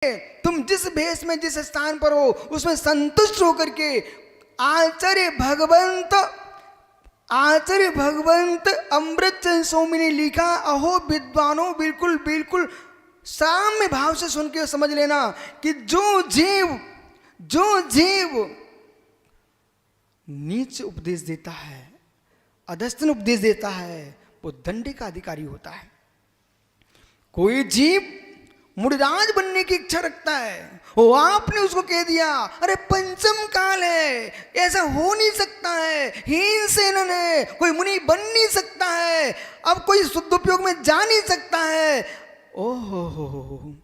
तुम जिस भेष में जिस स्थान पर हो उसमें संतुष्ट होकर के आचार्य भगवंत अमृतचंद स्वामी ने लिखा, अहो विद्वानों, बिल्कुल बिल्कुल साम्य भाव से सुन के समझ लेना कि जो जीव नीच उपदेश देता है, अधस्तन उपदेश देता है, वो दंड का अधिकारी होता है। कोई जीव मुनिराज बनने की इच्छा रखता है, वो आपने उसको कह दिया अरे पंचम काल है, ऐसा हो नहीं सकता है, हीन सेनन है, कोई मुनि बन नहीं सकता है, अब कोई शुद्ध उपयोग में जा नहीं सकता है। ओहो हो,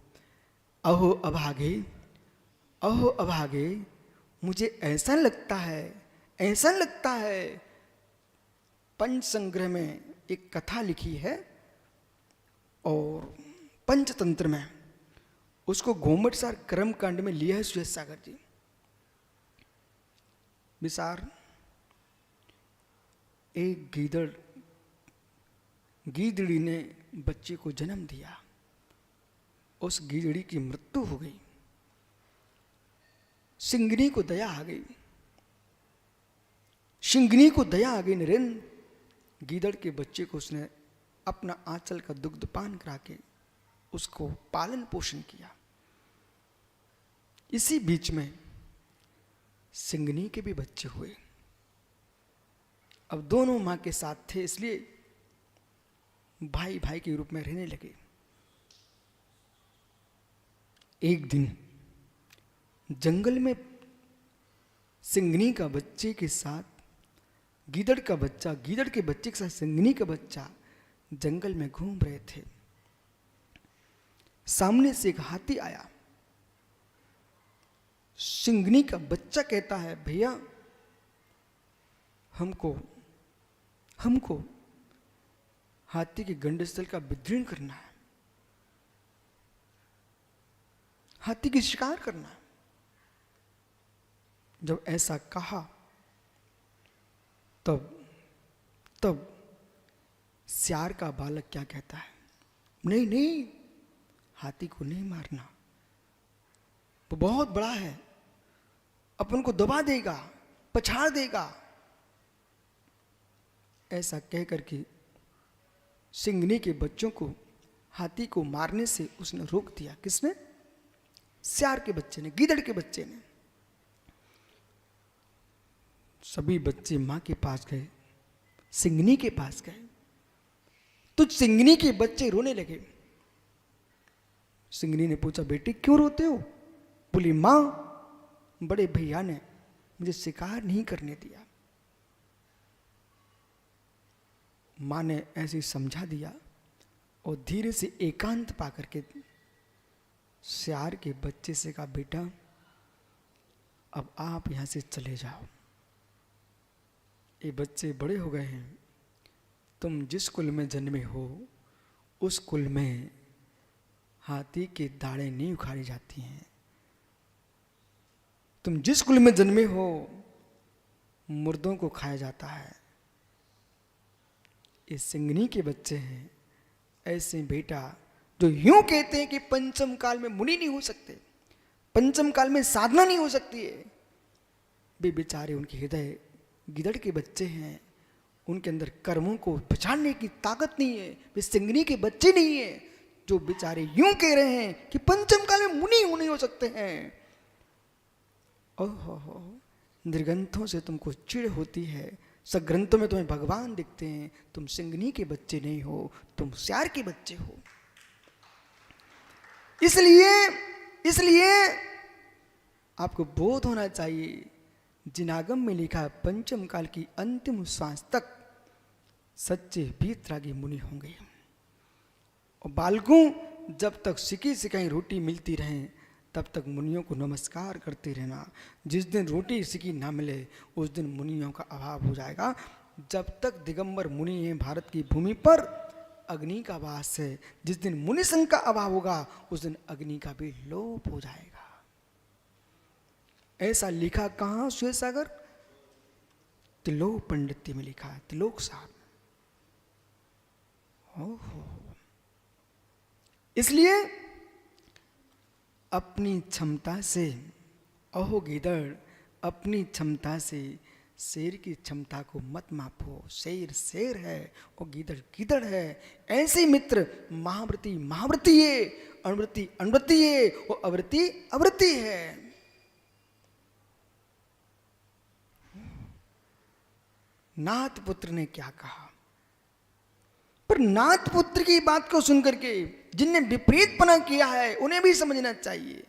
अहो अभागे, मुझे ऐसा लगता है। पंच संग्रह में एक कथा लिखी है और पंचतंत्र में उसको घूमटसार कर्मकांड में लिया है सुरेश सागर जी। विसार एक गीदड़ी ने बच्चे को जन्म दिया, उस गीदड़ी की मृत्यु हो गई। सिंगनी को दया आ गई। नरेंद्र गीदड़ के बच्चे को उसने अपना आंचल का दुग्ध पान करा के उसको पालन पोषण किया। इसी बीच में सिंगनी के भी बच्चे हुए। अब दोनों मां के साथ थे, इसलिए भाई भाई के रूप में रहने लगे। एक दिन जंगल में सिंगनी का बच्चे के साथ गीदड़ के बच्चे के साथ सिंगनी का बच्चा जंगल में घूम रहे थे। सामने से एक हाथी आया। सिंगनी का बच्चा कहता है, भैया हमको हाथी के गंडस्थल का विदीर्ण करना है, हाथी की शिकार करना है। जब ऐसा कहा तब सियार का बालक क्या कहता है, नहीं, हाथी को नहीं मारना, वो बहुत बड़ा है, अपन को दबा देगा, पछाड़ देगा। ऐसा कह करके सिंगनी के बच्चों को हाथी को मारने से उसने रोक दिया। किसने? सियार के बच्चे ने, गीदड़ के बच्चे ने। सभी बच्चे मां के पास गए, सिंगनी के पास गए, तो सिंगनी के बच्चे रोने लगे। सिंगनी ने पूछा, बेटी क्यों रोते हो? बोली, मां, बड़े भैया ने मुझे शिकार नहीं करने दिया। मां ने ऐसे समझा दिया और धीरे से एकांत पाकर के सियार के बच्चे से कहा, बेटा अब आप यहां से चले जाओ, ये बच्चे बड़े हो गए हैं, तुम जिस कुल में जन्मे हो उस कुल में हाथी के दाढ़ें नहीं उखाड़ी जाती हैं। तुम जिस कुल में जन्मे हो मुर्दों को खाया जाता है। ये सिंगनी के बच्चे हैं। ऐसे बेटा जो यूं कहते हैं कि पंचम काल में मुनि नहीं हो सकते, पंचम काल में साधना नहीं हो सकती है, वे बेचारे, उनके हृदय गिदड़ के बच्चे हैं, उनके अंदर कर्मों को पहचानने की ताकत नहीं है, वे सिंगनी के बच्चे नहीं है जो बेचारे यूं कह रहे हैं कि पंचम काल में मुनि नहीं हो सकते हैं। ओहो, निर्ग्रंथों से तुमको चिढ़ होती है, सग्रंथों में तुम्हें भगवान दिखते हैं, तुम सिंगनी के बच्चे नहीं हो, तुम सियार के बच्चे हो। इसलिए आपको बोध होना चाहिए, जिनागम में लिखा है पंचम काल की अंतिम श्वास तक सच्चे वीतरागी मुनि होंगे। और बालकों, जब तक सिकी सिकाई रोटी मिलती रहे तब तक मुनियों को नमस्कार करते रहना। जिस दिन रोटी सिकी ना मिले उस दिन मुनियों का अभाव हो जाएगा। जब तक दिगंबर मुनि हैं भारत की भूमि पर अग्नि का वास है, जिस दिन मुनि संघ का अभाव होगा उस दिन अग्नि का भी लोप हो जाएगा। ऐसा लिखा कहां? सुरेश सागर तिलोक पंडित्य में लिखा है, तिलोक साहब। ओहो, इसलिए अपनी क्षमता से, ओहो गीदड़, अपनी क्षमता से शेर की क्षमता को मत मापो। शेर शेर है और गीदड़ गीदड़ है। ऐसे ही मित्र महाव्रती महाव्रती है, अणव्रती अणव्रती है और अवृत्ति अवृत्ति है। नाथ पुत्र ने क्या कहा, पर नाथ पुत्र की बात को सुनकर के जिनने विपरीतपना किया है उन्हें भी समझना चाहिए।